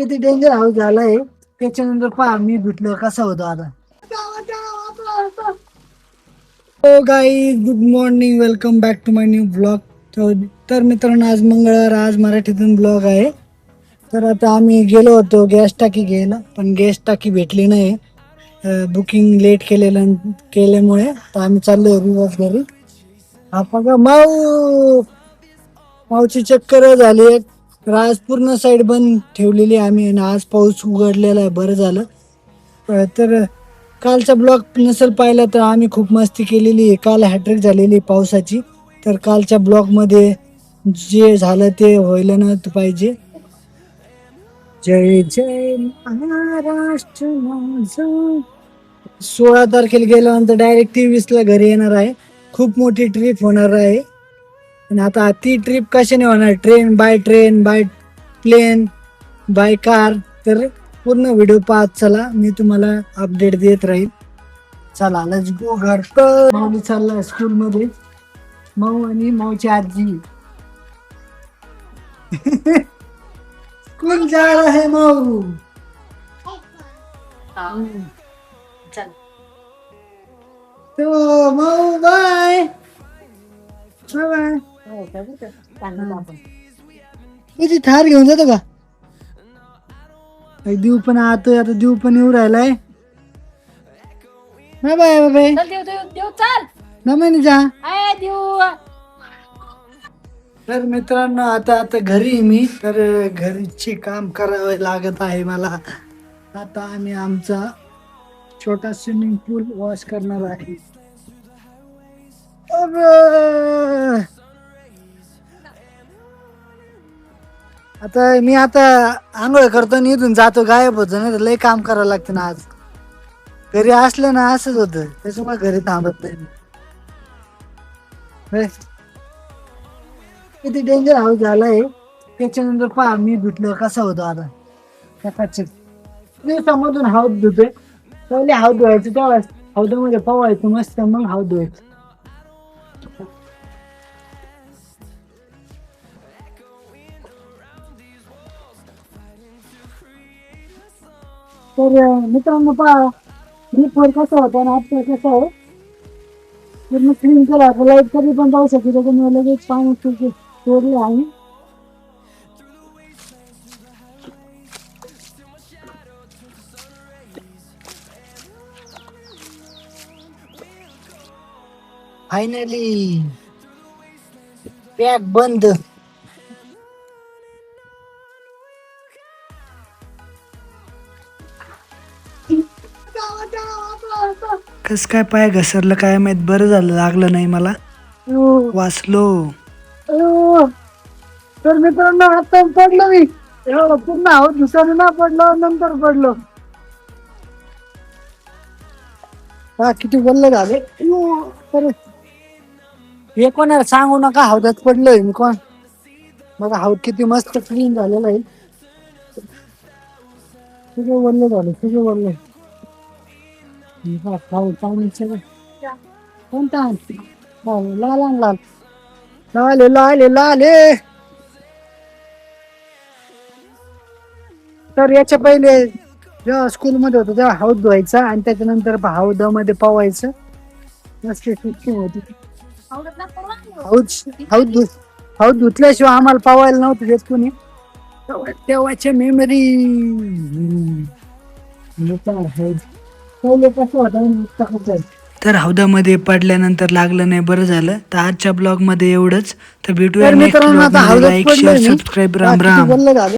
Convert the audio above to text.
किती danger house झालाय. त्याच्यानंतर पहा मी भेटलो कसा होतो आता. हो guys, good morning, welcome back to my new blog. तर मित्रांनो, आज मंगळवार, आज मराठीतून ब्लॉग आहे. तर आता आम्ही गेलो होतो गॅस टाकी घ्यायला, पण गॅस टाकी भेटली नाही. बुकिंग लेट केल्यामुळे तर आम्ही चाललो रिवर्स घरी. हा बघा माऊची चक्कर झाली. तर आज पूर्ण साईड बंद ठेवलेली आम्ही, आणि आज पाऊस उघडलेला आहे, बरं झालं. तर कालचा ब्लॉग नसेल पाहिला तर आम्ही खूप मस्ती केलेली आहे. काल हॅट्रिक झालेली आहे पावसाची. तर कालच्या ब्लॉगमध्ये जे झालं ते व्हायला नव्हतं पाहिजे. जय जय महाराष्ट्र माझा. 16 तारखेला गेल्यानंतर डायरेक्ट 23ला घरी येणार आहे. खूप मोठी ट्रिप होणार आहे. आणि आता ती ट्रिप कशाने होणार? Train by plane, by car. तर पूर्ण व्हिडिओ पाहत चला, मी तुम्हाला अपडेट देत राहील. चला लेट्स गो. घर तर माऊली चालला स्कूल मध्ये. माऊ आणि माऊची आजी. स्कूल जा रहा है माऊ. तो माऊ बाय बाय. तुझी थार घेऊन जातो का? देव पण आतोय आता. देव पण येऊ राहिलाय. Bye bye bye. नमन जा. तर मित्रांनो, आता घरी मी. तर घरीचे काम करावे लागत आहे मला. आता आम्ही आमचा छोटा स्विमिंग पूल वॉश करणार आहे. आता आंघोळ करतो आणि इथून जातो, गायब होतो. नाही तर लय काम करावं लागतं ना. आज घरी असलं ना असंच होतं, त्याच्यामुळे घरी थांबत नाही. किती डेंजर हाऊस झालाय. त्याच्यानंतर पहा मी भेटलो कसा होतो आता. दिवसामधून हाऊस धुतोय. पहिले हात धुवायचं, तेव्हा हौदामध्ये पवायचं मस्त, मग हात धुवायचं. तर मित्रांनो पहा, ड्रीपवर कसं होतं आणि आता कसं आहे. पूर्ण क्लीन केला, लाईट कधी पण जाऊ शकते. त्याच्यामुळे लगेच पाणी सोडले आहे. फायनली पॅक बंद. कस काय पाय घसरलं काय माहित. बरं झालं लागलं नाही मला, वाचलो. तर मित्रांनो, आता पडलो मी. पूर्ण आहोत दुसऱ्या ना पडलो, नंतर पडलो. हा किती बोललं झाले. तर हे कोणाला सांगू नका, हौदात पडलोय मी. कोण बघा, हौद किती मस्त क्लीन झालेलं आहे. सगळं बोललं झालं, सगळं बोललं. कोणता लाल लाल लाल लाल. तर याच्या पहिले जेव्हा स्कूलमध्ये होतो तेव्हा हौद धुवायचा, आणि त्याच्यानंतर हौदामध्ये पवायचं. मस्त सिस्टीम होती. हौद धुतल्याशिवाय आम्हाला पवायला नव्हतं देत कोणी. तेव्हाच्या मेमरी. तर हौदामध्ये पडल्यानंतर लागलं नाही, बरं झालं. तर आजच्या ब्लॉग मध्ये एवढंच. तर भेटूया नेक्स्ट ब्लॉग मध्ये. Like, share, subscribe. Ram Ram.